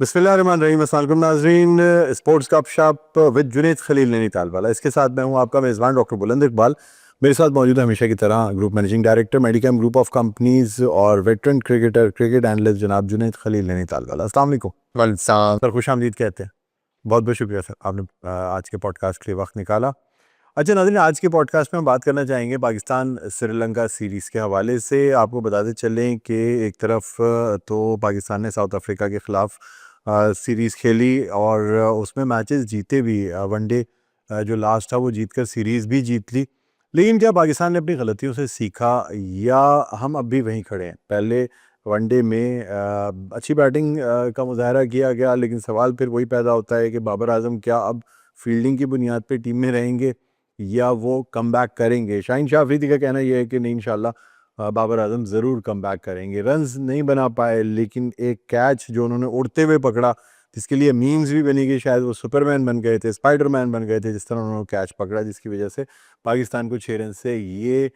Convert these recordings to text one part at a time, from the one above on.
बिस्मिल्लाहिर्रहमानिर्रहीम। अस्सलाम वालेकुम नाज़रीन, स्पोर्ट्स गपशप विद जुनैद खलील नैनीताल वाला। इसके साथ मैं हूं आपका मेज़बान डॉक्टर बुलंद इकबाल। मेरे साथ मौजूद है हमेशा की तरह group managing director Medicom group of companies और वेटरन क्रिकेटर क्रिकेट एनालिस्ट जनाब जुनैद खलील नैनीताल वाला। अस्सलाम वालेकुम वलसाम। सर, खुश आमदीद कहते हैं। बहुत बहुत शुक्रिया सर, आपने आज के पॉडकास्ट के लिए वक्त निकाला। अच्छा नाज़रीन, आज के पॉडकास्ट में हम बात करना चाहेंगे पाकिस्तान श्रीलंका सीरीज़ के हवाले से। आपको बताते चलें कि एक तरफ तो पाकिस्तान ने साउथ अफ्रीका के ख़िलाफ़ सीरीज़ खेली और उसमें मैचेस जीते भी। वनडे जो लास्ट था वो जीत कर सीरीज़ भी जीत ली। लेकिन क्या पाकिस्तान ने अपनी गलतियों से सीखा या हम अब भी वहीं खड़े हैं? पहले वनडे में अच्छी बैटिंग का मुजाहरा किया गया, लेकिन सवाल फिर वही पैदा होता है कि बाबर आजम क्या अब फील्डिंग की बुनियाद पे टीम में रहेंगे या वो कम बैक करेंगे? शाहीन शाह अफरीदी का कहना यह है कि नहीं, इंशाल्लाह बाबर आजम ज़रूर कम बैक करेंगे। रन्स नहीं बना पाए, लेकिन एक कैच जो उन्होंने उड़ते हुए पकड़ा, जिसके लिए मीम्स भी बनी कि शायद वो सुपरमैन बन गए थे, स्पाइडरमैन बन गए थे, जिस तरह उन्होंने कैच पकड़ा, जिसकी वजह से पाकिस्तान को 6 रन से ये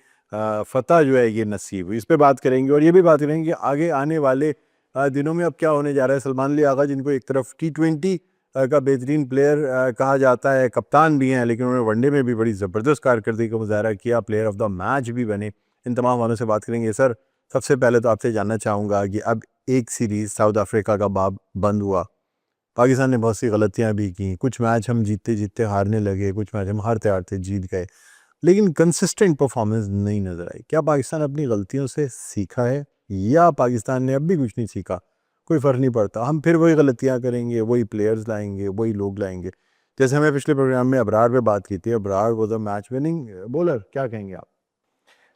फतह जो है ये नसीब हुई। इस पर बात करेंगे और ये भी बात करेंगे कि आगे आने वाले दिनों में अब क्या होने जा रहा है। सलमान अली आगा, जिनको एक तरफ T20 का बेहतरीन प्लेयर कहा जाता है, कप्तान भी हैं, लेकिन उन्होंने वनडे में भी बड़ी ज़बरदस्त कारकर्दगी का मुजाहरा किया, प्लेयर ऑफ द मैच भी बने। इन तमाम वालों से बात करेंगे। सर, सबसे पहले तो आपसे जानना चाहूँगा कि अब एक सीरीज़ साउथ अफ्रीका का बाब बंद हुआ। पाकिस्तान ने बहुत सी गलतियाँ भी की, कुछ मैच हम जीतते जीतते हारने लगे, कुछ मैच हम हारते हारते जीत गए, लेकिन कंसिस्टेंट परफॉर्मेंस नहीं नज़र आई। क्या पाकिस्तान अपनी गलतियों से सीखा है या पाकिस्तान ने अब भी कुछ नहीं सीखा? कोई फ़र्क नहीं पड़ता, हम फिर वही गलतियाँ करेंगे, वही प्लेयर्स लाएंगे, वही लोग लाएंगे। जैसे हमें पिछले प्रोग्राम में अबरार पे बात की थी, Abrar was a match winning bowler. क्या कहेंगे आप?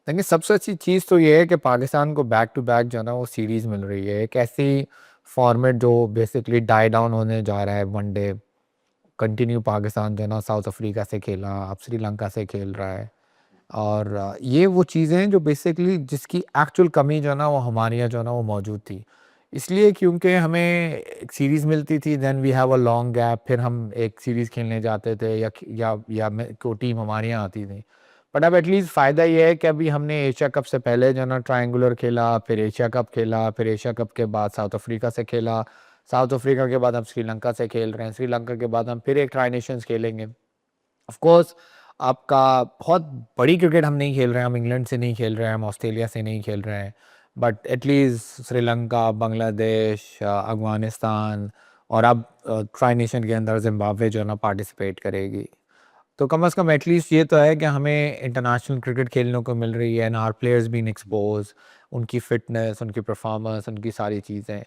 देखिए, सबसे अच्छी चीज़ तो ये है कि पाकिस्तान को बैक टू बैक जो है ना वो सीरीज़ मिल रही है। एक ऐसी फॉर्मेट जो बेसिकली डाई डाउन होने जा रहा है। वनडे कंटिन्यू पाकिस्तान जो है ना साउथ अफ्रीका से खेला, अब श्रीलंका से खेल रहा है। और ये वो चीज़ें हैं जो बेसिकली जिसकी एक्चुअल कमी जो है ना वो हमारे यहाँ जो है ना वो मौजूद थी। इसलिए क्योंकि हमें एक सीरीज़ मिलती थी, then we have a long gap, फिर हम एक सीरीज़ खेलने जाते थे या कोई टीम हमारे यहाँ आती थी। बट अब एटलीस्ट फ़ायदा ये है कि अभी हमने एशिया कप से पहले जो है ना ट्रायंगुलर खेला, फिर एशिया कप खेला, फिर एशिया कप के बाद साउथ अफ्रीका से खेला, साउथ अफ्रीका के बाद हम श्रीलंका से खेल रहे हैं, श्रीलंका के बाद हम फिर एक ट्राई नेशंस खेलेंगे। ऑफ कोर्स आपका बहुत बड़ी क्रिकेट हम नहीं खेल रहे हैं, हम इंग्लैंड से नहीं खेल रहे हैं, हम ऑस्ट्रेलिया से नहीं खेल रहे हैं, बट एटलीस्ट श्रीलंका, बांग्लादेश, अफगानिस्तान और अब ट्राई नेशन के अंदर जिम्बाब्वे जो है ना पार्टिसिपेट करेगी। तो कम से कम एटलीस्ट ये तो है कि हमें इंटरनेशनल क्रिकेट खेलने को मिल रही है and our players been expose, उनकी फिटनेस, उनकी परफॉर्मेंस, उनकी सारी चीज़ें।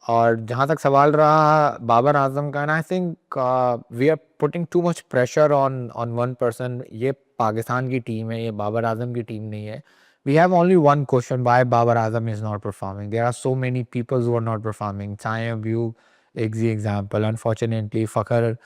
और जहाँ तक सवाल रहा बाबर आजम का, I think we are putting too much pressure on on one person. ये पाकिस्तान की टीम है, ये बाबर आजम की टीम नहीं है। We have only one question, why Babar Azam is not performing. There are so many people who are not performing, चाहे व्यू एग्जी एग्जाम्पल। अनफॉर्चुनेटली फ़खर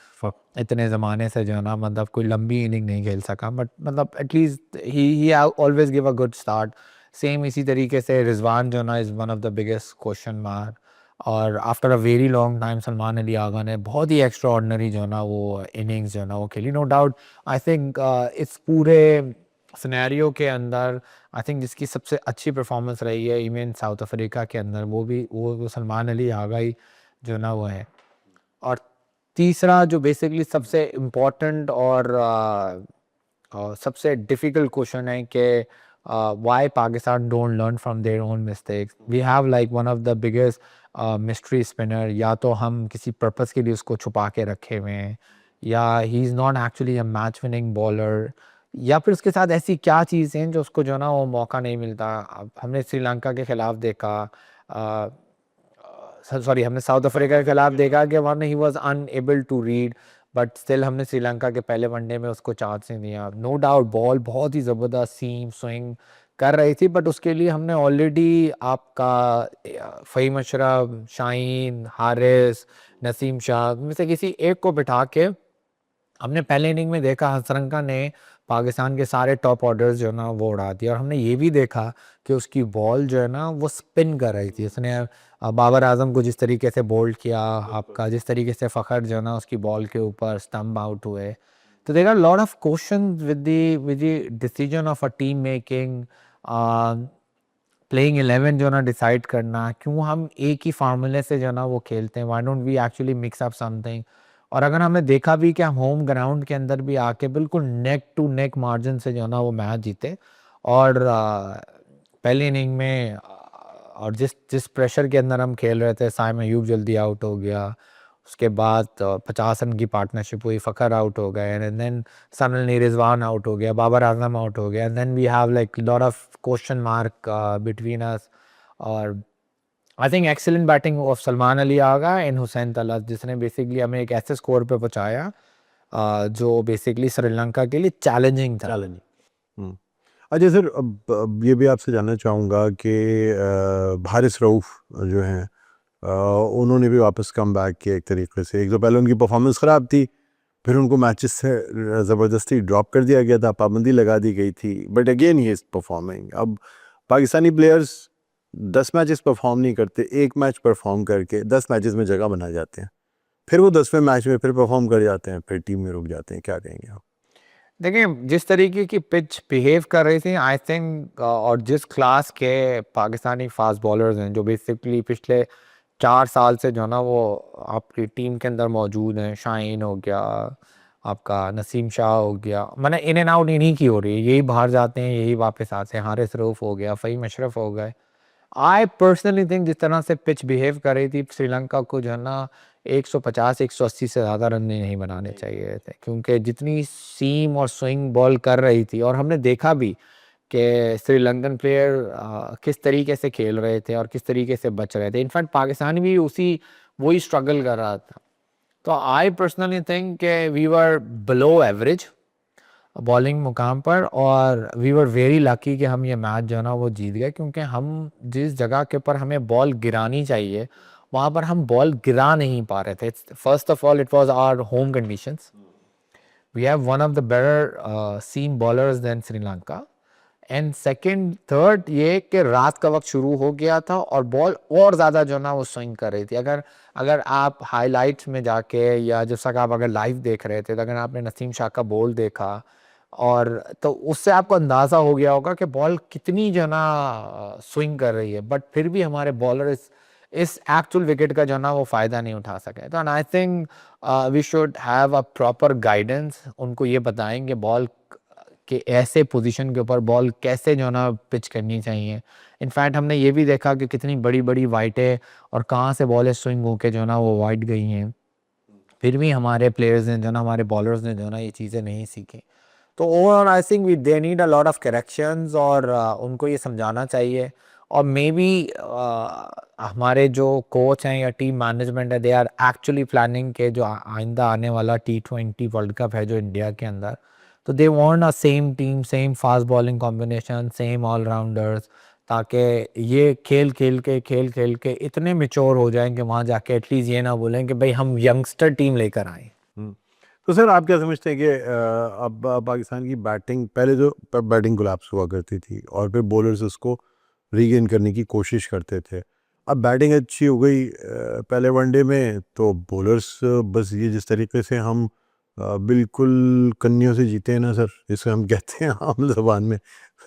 इतने ज़माने से जो है ना मतलब कोई लंबी इनिंग नहीं खेल सका, बट मतलब at least he always give a good start. Same इसी तरीके से रिजवान जो है ना is one of the biggest question mark. और after a very long time Salman Ali Agha ने बहुत ही एक्स्ट्रा ऑर्डिनरी जो है ना वो इनिंग्स जो है ना वो खेली। नो डाउट आई थिंक इस पूरे सिनेरियो के अंदर आई थिंक जिसकी सबसे अच्छी परफॉर्मेंस रही है इवन साउथ अफ्रीका के अंदर वो भी वो सलमान अली आगा ही जो ना वो है। और तीसरा जो बेसिकली सबसे इम्पोर्टेंट और सबसे डिफिकल्ट क्वेश्चन है कि why Pakistan don't learn from their own mistakes. We have like one of the biggest mystery spinner. या तो हम किसी पर्पस के लिए उसको छुपा के रखे हुए हैं, या he is not actually a match winning bowler, या फिर उसके साथ ऐसी क्या चीज़ें हैं जो उसको जो है ना वो मौका नहीं मिलता। अब हमने श्रीलंका के खिलाफ देखा, सॉरी हमने साउथ अफ्रीका के खिलाफ देखा कि one he was unable to read, but still हमने श्रीलंका के पहले वनडे में उसको चांस नहीं दिया। नो डाउट बॉल बहुत ही ज़बरदस्त सीम स्विंग कर रही थी, बट उसके लिए हमने ऑलरेडी आपका फ़हीम अशरफ, शाहीन, हारिस, नसीम शाह में से किसी एक को बिठा के हमने पहले इनिंग में देखा हसरंगा ने पाकिस्तान के सारे टॉप ऑर्डर्स जो है ना वो उड़ा दिया। और हमने ये भी देखा कि उसकी बॉल जो है ना वो स्पिन कर रही थी। उसने बाबर आजम को जिस तरीके से बोल्ड किया, आपका जिस तरीके से फ़खर जो है ना उसकी बॉल के ऊपर स्टम्प आउट हुए। तो there are lot of question with the decision of a team making. Playing 11 जो ना डिसाइड करना, क्यों हम एक ही फार्मूले से जो ना वो खेलते हैं, why don't we actually mix up something. और अगर हमने देखा भी कि हम होम ग्राउंड के अंदर भी आके बिल्कुल नेक टू नेक मार्जिन से जो ना वो मैच जीते। और पहली इनिंग में और जिस जिस प्रेशर के अंदर हम खेल रहे थे, साइम अयूब जल्दी आउट हो गया, उसके बाद 50 रन की पार्टनरशिप हुई, फ़खर आउट हो गए, and then suddenly Rizwan out हो गया, बाबर आजम आउट हो गया, and then we have like lot of question mark between us. और I think excellent batting of Salman Ali Agha and Hussain Talat, जिसने बेसिकली हमें एक ऐसे स्कोर पे पहुंचाया जो बेसिकली श्रीलंका के लिए चैलेंजिंग था। चैलेंजिंग। अच्छा सर, अब ये भी आपसे जानना चाहूँगा कि हारिस रऊफ जो हैं, उन्होंने भी वापस कम बैक किया एक तरीके से। एक तो पहले उनकी परफॉर्मेंस ख़राब थी, फिर उनको मैचेस से ज़बरदस्ती ड्रॉप कर दिया गया था, पाबंदी लगा दी गई थी, but again he is performing. अब पाकिस्तानी प्लेयर्स 10 मैचेस परफॉर्म नहीं करते, एक मैच परफॉर्म करके 10 मैचेस में जगह बना जाते हैं, फिर वो 10वें मैच में फिर परफॉर्म कर जाते हैं, फिर टीम में रुक जाते हैं। क्या कहेंगे आप? देखिए, जिस तरीके की पिच बिहेव कर रही थी, आई थिंक, और जिस क्लास के पाकिस्तानी फास्ट बॉलर्स हैं जो बेसिकली पिछले 4 साल से जो ना वो आपकी टीम के अंदर मौजूद हैं, शाहीन हो गया, आपका नसीम शाह हो गया, मैंने इन एंड आउट इन्हीं की हो रही है, यही बाहर जाते हैं, यही वापस आते हैं। हारिस रऊफ हो गया, फ़हीम अशरफ हो गए। आई पर्सनली थिंक जिस तरह से पिच बिहेव कर रही थी, श्रीलंका को जो है ना 150-180 से ज़्यादा रन नहीं बनाने चाहिए थे, क्योंकि जितनी सीम और स्विंग बॉल कर रही थी, और हमने देखा भी कि श्रीलंकन प्लेयर किस तरीके से खेल रहे थे और किस तरीके से बच रहे थे। इनफैक्ट पाकिस्तान भी वही स्ट्रगल कर रहा था। तो आई पर्सनली थिंक कि we were below average bowling मुकाम पर, और वी वर वेरी लकी कि हम ये मैच जो है ना वो जीत गए, क्योंकि हम जिस जगह के ऊपर हमें बॉल गिरानी चाहिए वहाँ पर हम बॉल गिरा नहीं पा रहे थे। First of all, it was our home conditions, we have one of the better seam bowlers than Sri Lanka, and second third ये कि रात का वक्त शुरू हो गया था और बॉल और ज़्यादा जो ना वो स्विंग कर रही थी। अगर अगर आप हाइलाइट्स में जाके, या जब तक आप अगर लाइव देख रहे थे, तो अगर आपने नसीम शाह का बॉल देखा, और तो उससे आपको अंदाज़ा हो गया होगा कि बॉल कितनी जो ना स्विंग कर रही है, बट फिर भी हमारे बॉलर इस एक्चुअल विकेट का जो ना वो फ़ायदा नहीं उठा सके। तो I think we should have a proper guidance, उनको ये बताएंगे बॉल कि ऐसे पोजीशन के ऊपर बॉल कैसे जो ना पिच करनी चाहिए। इनफैक्ट हमने ये भी देखा कि कितनी बड़ी-बड़ी वाइटें और कहाँ से बॉलें स्विंग होके जो ना वो वाइड गई हैं। फिर भी हमारे प्लेयर्स ने जो ना, हमारे बॉलर्स ने जो ना ये चीज़ें नहीं सीखी। तो overall I think we they need a lot of corrections, और उनको ये समझाना चाहिए। और मे बी हमारे जो कोच हैं या टीम मैनेजमेंट है, दे आर एक्चुअली प्लानिंग के जो आइंदा आने वाला T20 वर्ल्ड कप है जो इंडिया के अंदर, तो they want a same team, same fast bowling combination, same allrounders, ताकि ये खेल खेल के इतने मेच्योर हो जाएं कि वहाँ जाके एटलीस्ट ये ना बोलें कि भाई हम यंगस्टर टीम लेकर आए। तो सर, आप क्या समझते हैं कि अब पाकिस्तान की बैटिंग, पहले जो बैटिंग कोलैप्स हुआ करती थी और फिर बॉलर्स उसको रीगेन करने की कोशिश करते थे, अब बैटिंग अच्छी हो गई पहले वनडे में, तो बॉलर्स बस ये जिस तरीके से हम बिल्कुल कन्नियों से जीते हैं ना सर, जिसे हम कहते हैं आम ज़बान में,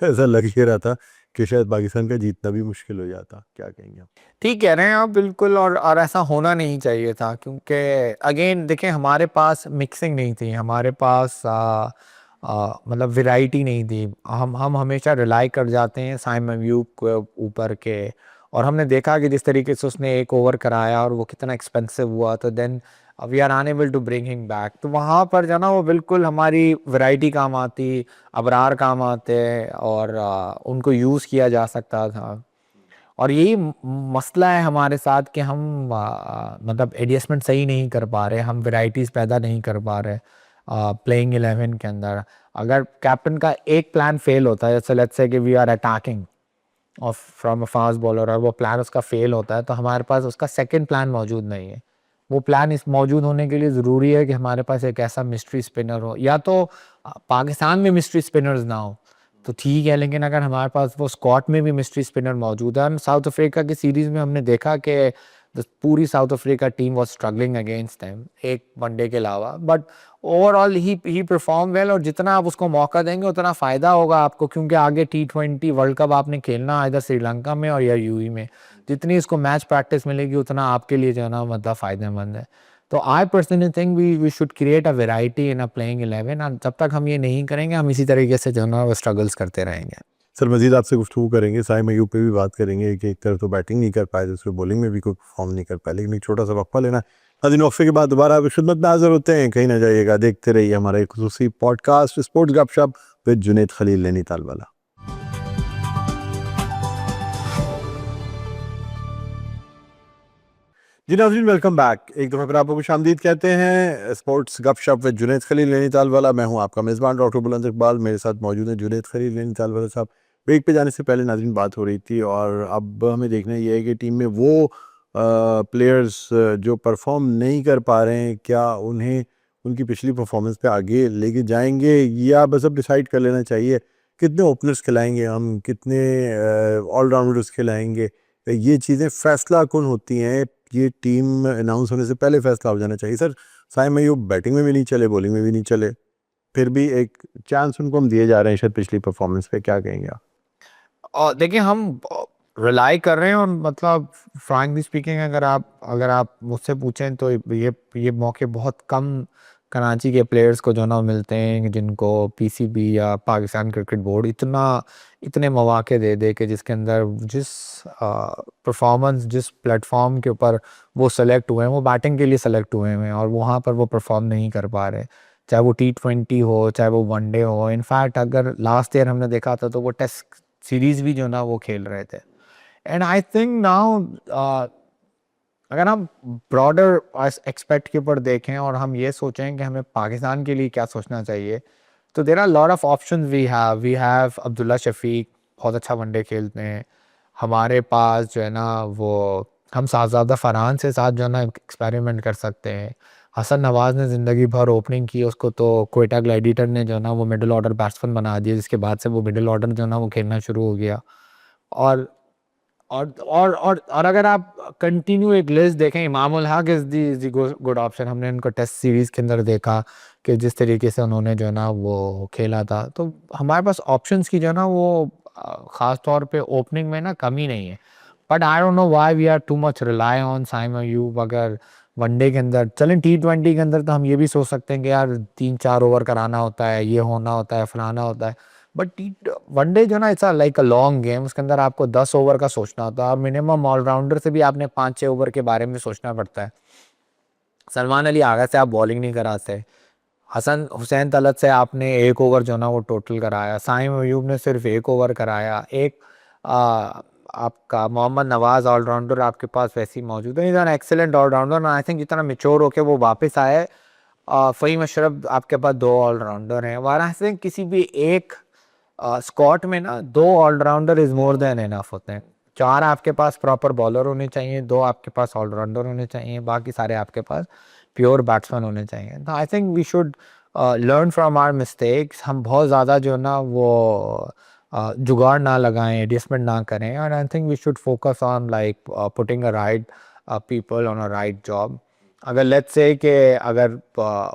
ऐसा लग ही रहा था कि शायद पाकिस्तान का जीतना भी मुश्किल हो जाता। क्या कहेंगे आप? ठीक कह रहे हैं आप बिल्कुल, और ऐसा होना नहीं चाहिए था, क्योंकि अगेन देखें, हमारे पास मिक्सिंग नहीं थी, हमारे पास मतलब वैरायटी नहीं थी। हम हमेशा रिलाई कर जाते हैं साइम अयूब के ऊपर के, और हमने देखा कि जिस तरीके से उसने एक ओवर कराया और वो कितना एक्सपेंसिव हुआ, तो then we are unable to bring him back. तो वहाँ पर जो ना वो बिल्कुल हमारी वैरायटी काम आती, अबरार काम आते, और उनको यूज़ किया जा सकता था। और यही मसला है हमारे साथ कि हम मतलब एडजस्टमेंट सही नहीं कर पा रहे, हम वैरायटीज़ पैदा नहीं कर पा रहे प्लेइंग 11 के अंदर। अगर कैप्टन का एक प्लान फेल होता है, जैसे लेट्स से कि वी आर अटैकिंग और फ्रॉम अ फास्ट बॉलर, और वो प्लान उसका फेल होता है, तो हमारे पास उसका सेकंड प्लान मौजूद नहीं है। वो प्लान इस मौजूद होने के लिए ज़रूरी है कि हमारे पास एक ऐसा मिस्ट्री स्पिनर हो, या तो पाकिस्तान में मिस्ट्री स्पिनर्स ना हो तो ठीक है, लेकिन अगर हमारे पास वो स्क्वाड में भी मिस्ट्री स्पिनर मौजूद है। साउथ अफ्रीका की सीरीज़ में हमने देखा कि पूरी south Africa team was struggling against them एक वनडे के अलावा, but overall he perform well. और जितना आप उसको मौका देंगे उतना फ़ायदा होगा आपको, क्योंकि आगे T20 वर्ल्ड कप आपने खेलना इधर श्रीलंका में और या यूएई में, जितनी इसको मैच प्रैक्टिस मिलेगी उतना आपके लिए जो है ना मतलब फ़ायदेमंद है। तो I personally think we should create a variety in a playing 11, और जब तक हम ये नहीं करेंगे हम इसी तरीके से जो है ना वो स्ट्रगल्स करते रहेंगे। सर मजीद आपसे गुफ्तगू करेंगे, साइम अयूब पे भी बात करेंगे कि एक तरफ तो बैटिंग नहीं कर पाए, दूसरे बॉलिंग में भी कोई परफॉर्म नहीं कर पाए, लेकिन एक छोटा सा वक्फा लेना। नाज़रीन वक्फे के बाद दोबारा आपकी खिदमत में हाजिर होते हैं, कहीं ना जाइएगा, देखते रहिए हमारा एक खुसूसी पॉडकास्ट स्पोर्ट्स गपशप विद जुनैद खलील नैनीताल वाला। जी नाज़रीन वेलकम बैक, एक दफ़ा फिर आपको खुशामदीद कहते हैं स्पोर्ट्स गपशप विद जुनैद खलील नैनीताल वाला। मैं हूं आपका मेज़बान डॉक्टर बुलंद इकबाल, मेरे साथ मौजूद है जुनैद खलील नैनीताल वाला साहब। ब्रेक पे जाने से पहले नाज़रीन बात हो रही थी, और अब हमें देखना ये है कि टीम में वो प्लेयर्स जो परफॉर्म नहीं कर पा रहे हैं, क्या उन्हें उनकी पिछली परफॉर्मेंस पे आगे लेके जाएंगे, या बस अब डिसाइड कर लेना चाहिए कितने ओपनर्स खिलाएंगे हम, कितने ऑलराउंडर्स खिलाएंगे। ये चीज़ें फैसला कौन होती हैं, ये टीम अनाउंस होने से पहले फैसला हो जाना चाहिए। सर साइम अयूब बैटिंग में भी नहीं चले, बॉलिंग में भी नहीं चले, फिर भी एक चांस उनको हम दिए जा रहे हैं शायद पिछली परफॉर्मेंस पे, क्या कहेंगे आप? और देखिए हम रिलाई कर रहे हैं, और मतलब फ्रैंकली स्पीकिंग अगर आप मुझसे पूछें तो ये मौके बहुत कम कराची के प्लेयर्स को जो ना मिलते हैं जिनको पीसीबी या पाकिस्तान क्रिकेट बोर्ड इतने मौके दे दे कि जिसके अंदर जिस परफॉर्मेंस जिस प्लेटफॉर्म के ऊपर वो सेलेक्ट हुए हैं वो बैटिंग के लिए सेलेक्ट हुए हैं और वहाँ पर वो परफॉर्म नहीं कर पा रहे, चाहे वो T20 हो चाहे वो वनडे हो। इनफैक्ट अगर लास्ट ईयर हमने देखा था तो वो टेस्ट सीरीज भी जो ना वो खेल रहे थे। एंड आई थिंक नाउ अगर हम ब्रॉडर एक्सपेक्ट के ऊपर देखें और हम ये सोचें कि हमें पाकिस्तान के लिए क्या सोचना चाहिए, तो there are lot of options we have Abdullah Shafique बहुत अच्छा वनडे खेलते हैं। हमारे पास जो है ना वो हम साहबजादा फरहान से साथ जो है ना एक्सपेरिमेंट कर सकते हैं। हसन नवाज ने ज़िंदगी भर ओपनिंग की, उसको तो क्वेटा ग्लैडिएटर ने जो है ना वो मिडिल ऑर्डर बैट्समैन बना दिया, जिसके बाद से वो मिडिल ऑर्डर जो है ना वो खेलना शुरू हो गया। और और अगर आप कंटिन्यू एक लिस्ट देखें, Imam ul Haq is the good option. हमने उनको टेस्ट सीरीज़ के अंदर देखा कि जिस तरीके से उन्होंने जो है ना वो खेला था, तो हमारे पास ऑप्शंस की जो है ना वो ख़ास तौर पे ओपनिंग में ना कमी नहीं है। But I don't know why we are too much rely on Saim Ayub. अगर वनडे के अंदर चलें, T20 के अंदर तो हम ये भी सोच सकते हैं कि यार 3-4 ओवर कराना होता है, ये होना होता है, फलाना होता है। बट वनडे जो ना it's like a long game, उसके अंदर आपको 10 ओवर का सोचना होता है, और मिनिमम ऑलराउंडर से भी आपने 5-6 ओवर के बारे में सोचना पड़ता है। सलमान अली आगा से आप बॉलिंग नहीं कराते, हसन हुसैन तलत से आपने 1 ओवर जो ना वो टोटल कराया, साइम अयूब ने सिर्फ 1 ओवर कराया, एक आपका मोहम्मद नवाज ऑलराउंडर आपके पास वैसे ही मौजूद है, is an excellent allrounder. I think जितना मेच्योर होके वो वापस आए, फ़हीम अशरफ आपके पास 2 ऑलराउंडर हैं। वाराणसी से किसी भी एक स्क्वाड में ना 2 allrounder is more than enough होते हैं। 4 आपके पास प्रॉपर बॉलर होने चाहिए, 2 आपके पास ऑलराउंडर होने चाहिए, बाकी सारे आपके पास प्योर बैट्समैन होने चाहिए। तो I think we should learn from our mistakes. हम बहुत ज़्यादा जो है ना वो जुगाड़ ना लगाएं, एडजस्टमेंट ना करें, और I think we should focus on like putting a right people on a right job. अगर लेट्स से कि अगर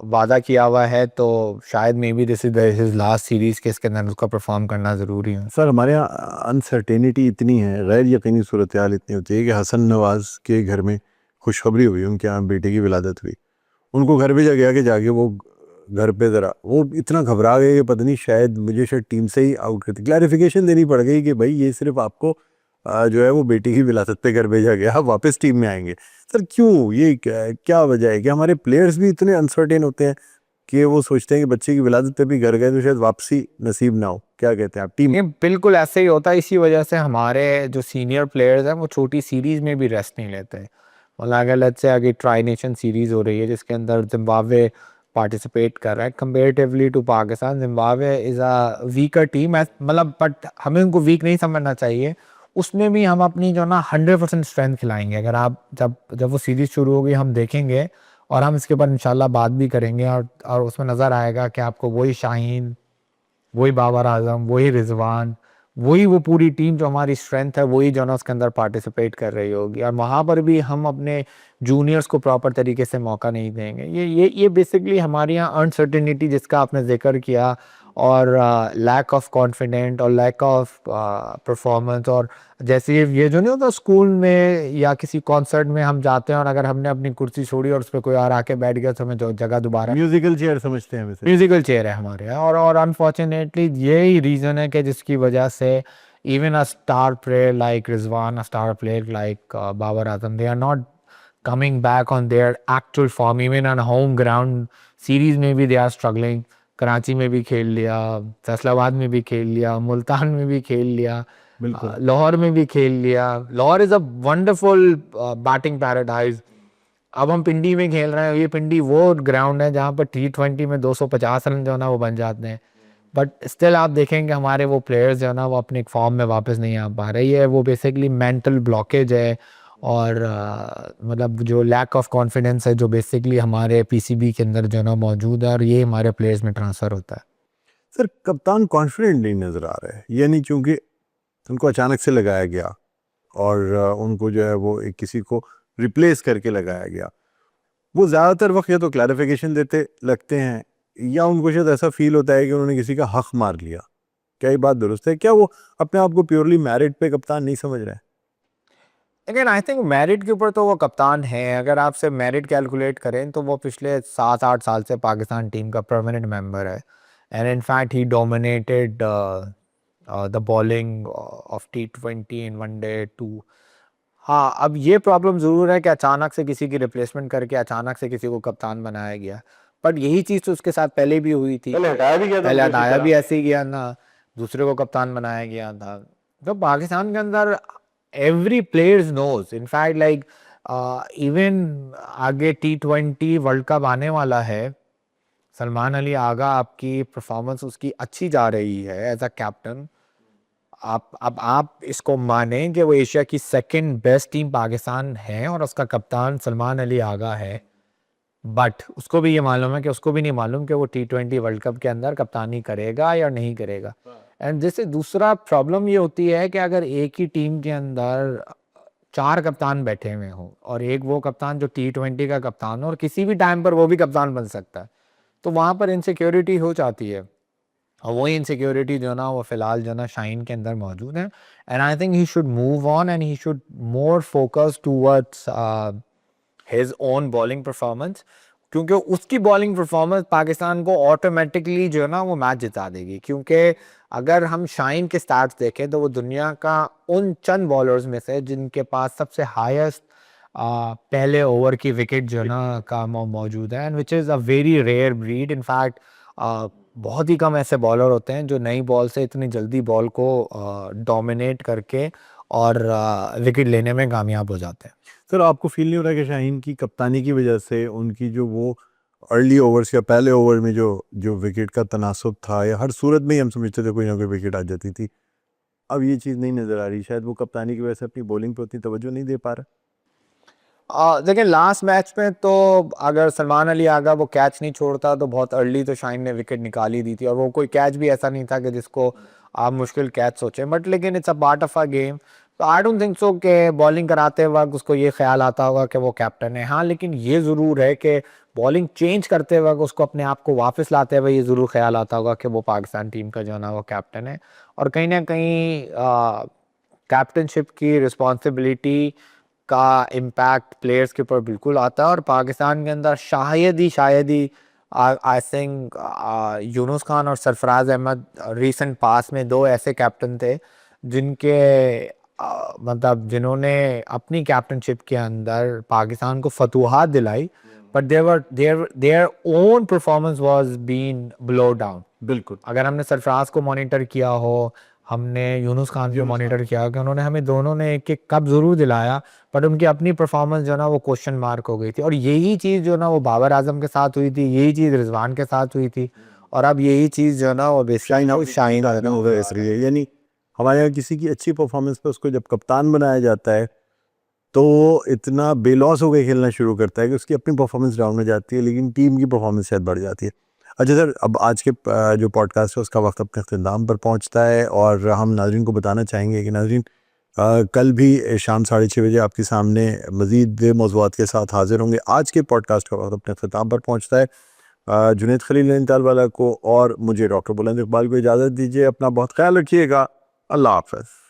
वादा किया हुआ है तो शायद maybe this is his last series के इसके अंदर उसका परफॉर्म करना ज़रूरी है। सर हमारे यहाँ अनसर्टेनिटी इतनी है, गैर यकीनी सूरत हाल इतनी होती है कि हसन नवाज के घर में खुशखबरी हुई, उनके यहाँ बेटे की विलादत हुई, उनको घर भेजा गया कि जाके वो घर पे ज़रा, वो इतना घबरा गए कि पता नहीं शायद टीम से ही आउट करती। क्लैरिफिकेशन देनी पड़ गई कि भाई ये सिर्फ आपको जो है वो बेटी की विलादत पे घर भेजा गया, आप वापस टीम में आएंगे। सर क्यों, ये क्या वजह है कि हमारे प्लेयर्स भी इतने अनसर्टेन होते हैं कि वो सोचते हैं कि बच्चे की विलादत पे भी घर गए तो शायद वापसी नसीब ना हो? क्या कहते हैं आप टीम? ये बिल्कुल ऐसे ही होता है, इसी वजह से हमारे जो सीनियर प्लेयर्स हैं वो छोटी सीरीज में भी रेस्ट नहीं लेते। मतलब अगर लेट्स से आगे ट्राई नेशन सीरीज हो रही है जिसके अंदर जिम्बाब्वे पार्टिसिपेट कर रहा है, comparatively to Pakistan Zimbabwe is a weaker team, मतलब बट हमें उनको वीक नहीं समझना चाहिए। उसमें भी हम अपनी जो ना 100% स्ट्रेंथ खिलाएंगे। अगर आप जब जब वो सीरीज शुरू होगी हम देखेंगे, और हम इसके ऊपर इंशाल्लाह बात भी करेंगे, और उसमें नज़र आएगा कि आपको वही शाहीन, वही बाबर आजम, वही रिजवान, वही वो पूरी टीम जो हमारी स्ट्रेंथ है वही जो है ना उसके अंदर पार्टिसिपेट कर रही होगी, और वहाँ पर भी हम अपने जूनियर्स को प्रॉपर तरीके से मौका नहीं देंगे। ये बेसिकली हमारे यहाँ अनसर्टेनिटी जिसका आपने जिक्र किया, और लैक ऑफ कॉन्फिडेंट और लैक ऑफ परफॉर्मेंस, और जैसे ये जो नहीं होता स्कूल में या किसी कॉन्सर्ट में हम जाते हैं और अगर हमने अपनी कुर्सी छोड़ी और उस पर कोई और आके बैठ गया तो हमें जो जगह दोबारा म्यूजिकल चेयर समझते हैं वैसे। म्यूजिकल चेयर है हमारे यहाँ, और अनफॉर्चुनेटली यही रीज़न है कि जिसकी वजह से even a star player like Rizwan, a star player like Babar Azam, they are not coming back on their actual form, even on home ground series में भी they are struggling। कराची में भी खेल लिया, फैसलाबाद में भी खेल लिया, मुल्तान में भी खेल लिया, लाहौर में भी खेल लिया। Lahore is a wonderful batting paradise. अब हम पिंडी में खेल रहे हैं, ये पिंडी वो ग्राउंड है जहाँ पर T20 में 250 रन जो है ना वो बन जाते हैं, बट स्टिल आप देखेंगे हमारे वो प्लेयर्स जो है ना वो अपने फॉर्म में वापस नहीं आ पा रहे। ये वो बेसिकली मेंटल ब्लॉकेज है, और मतलब जो लैक ऑफ कॉन्फिडेंस है जो बेसिकली हमारे पीसीबी के अंदर जो है ना मौजूद है, और ये हमारे प्लेयर्स में ट्रांसफ़र होता है। सर कप्तान कॉन्फिडेंट नहीं नज़र आ रहे हैं, ये नहीं क्योंकि उनको अचानक से लगाया गया और उनको जो है वो एक किसी को रिप्लेस करके लगाया गया, वो ज़्यादातर वक्त या तो क्लैरिफिकेशन देते लगते हैं या उनको शायद ऐसा फील होता है कि उन्होंने किसी का हक मार लिया। क्या ये बात दुरुस्त है? क्या वो अपने आप को प्योरली मैरिट पे कप्तान नहीं समझ रहे हैं? अगेन आई थिंक मेरिट के ऊपर तो वो कप्तान है। अगर आप से मेरिट कैलकुलेट करें तो वो पिछले 7-8 साल से पाकिस्तान टीम का परमानेंट मेंबर है, and in fact he dominated the bowling of T20 in one day too. हाँ, अब ये प्रॉब्लम ज़रूर है कि अचानक से किसी की रिप्लेसमेंट करके अचानक से किसी को कप्तान बनाया गया, बट यही चीज़ तो उसके साथ पहले भी हुई थी। पहले हटाया भी गया था पहले उनको इसी हटाया तरह। भी ऐसे ही गया ना, दूसरे को कप्तान बनाया गया था। तो पाकिस्तान के अंदर every players knows, in fact like even आगे T20 वर्ल्ड कप आने वाला है, सलमान अली आगा आपकी परफॉर्मेंस उसकी अच्छी जा रही है एज अ कैप्टन। आप इसको मानें कि वो एशिया की सेकंड बेस्ट टीम पाकिस्तान है और उसका कप्तान सलमान अली आगा है, बट उसको भी ये मालूम है कि उसको भी नहीं मालूम कि वो T20 वर्ल्ड कप के अंदर कप्तानी करेगा या नहीं करेगा। एंड जैसे दूसरा प्रॉब्लम ये होती है कि अगर एक ही टीम के अंदर 4 कप्तान बैठे हुए हों और एक वो कप्तान जो T20 का कप्तान हो और किसी भी टाइम पर वो भी कप्तान बन सकता है, तो वहाँ पर इनसिक्योरिटी हो जाती है, और वही इनसिक्योरिटी जो ना वो फिलहाल जो ना शाइन के अंदर मौजूद है। And I think he should move on and he should more focus towards his own bowling performance, क्योंकि उसकी बॉलिंग परफॉर्मेंस पाकिस्तान को ऑटोमेटिकली जो है ना वो मैच जिता देगी। क्योंकि अगर हम शाइन के स्टैट्स देखें तो वो दुनिया का उन चंद बॉलर्स में से जिनके पास सबसे हाईएस्ट पहले ओवर की विकेट जो है ना का मौजूद है, and which is a very rare breed. In fact बहुत ही कम ऐसे बॉलर होते हैं जो नई बॉल से इतनी जल्दी बॉल को डोमिनेट करके और विकेट लेने में कामयाब हो जाते हैं। सर आपको फील नहीं हो रहा कि शाहीन की कप्तानी की वजह से उनकी जो वो अर्ली ओवर्स या पहले ओवर में जो जो विकेट का तनासुब था या हर सूरत में ही हम समझते थे कोई ना कोई विकेट आ जाती थी, अब ये चीज़ नहीं नज़र आ रही? शायद वो कप्तानी की वजह से अपनी बॉलिंग पे उतनी तवज्जो नहीं दे पा रहा। देखिए लास्ट मैच में तो अगर सलमान अली आगा वो कैच नहीं छोड़ता तो बहुत अर्ली तो शाइन ने विकेट निकाली दी थी, और वो कोई कैच भी ऐसा नहीं था कि जिसको आप मुश्किल कैच सोचें, बट लेकिन it's a part of a game. तो आई डोंट थिंक सो कि बॉलिंग कराते वक्त उसको ये ख्याल आता होगा कि वो कैप्टन है। हाँ, लेकिन ये ज़रूर है कि बॉलिंग चेंज करते वक्त उसको अपने आप को वापस लाते हुए ये ज़रूर ख्याल आता होगा कि वो पाकिस्तान टीम का जो है ना वो कैप्टन है, और कहीं ना कहीं कैप्टनशिप की रिस्पॉन्सिबिलिटी का इम्पैक्ट प्लेयर्स के ऊपर बिल्कुल आता है। और पाकिस्तान के अंदर शायद ही आई थिंक यूनुस खान और सरफराज अहमद रीसेंट पास में दो ऐसे कैप्टन थे जिनके मतलब जिन्होंने अपनी कैप्टनशिप के अंदर पाकिस्तान को फतूहात दिलाई, but their own performance was been blow down. बिल्कुल। अगर हमने सरफराज को मॉनिटर किया हो, हमने यूनुस खान को मॉनिटर किया हो, कि उन्होंने हमें दोनों ने एक एक कप ज़रूर दिलाया, बट उनकी अपनी परफॉर्मेंस जो ना वो क्वेश्चन मार्क हो गई थी। और यही चीज़ जो ना वो बाबर आजम के साथ हुई थी, यही चीज़ रिजवान के साथ हुई थी, और अब यही चीज़ जो ना वो शाइन यानी हमारे यहाँ किसी की अच्छी परफॉर्मेंस पे उसको जब कप्तान बनाया जाता है तो इतना बेलॉस होकर खेलना शुरू करता है कि उसकी अपनी परफॉर्मेंस डाउन हो जाती है लेकिन टीम की परफॉर्मेंस शायद बढ़ जाती है। अच्छा सर, अब आज के जो पॉडकास्ट है उसका वक्त अपने अख्ताम पर पहुंचता है और हम नाज़रीन को बताना चाहेंगे कि नाज़रीन कल भी शाम 6:30 बजे आपके सामने मज़ीद मौज़ूआत के साथ हाजिर होंगे। आज के पॉडकास्ट का वक्त अपने अख्ताम पर पहुंचता है। जुनैद खलील नैनीताल वाला को और मुझे डॉक्टर बुलंद इकबाल को इजाज़त दीजिए। अपना बहुत ख्याल रखिएगा। अल्लाह हाफ़िज़।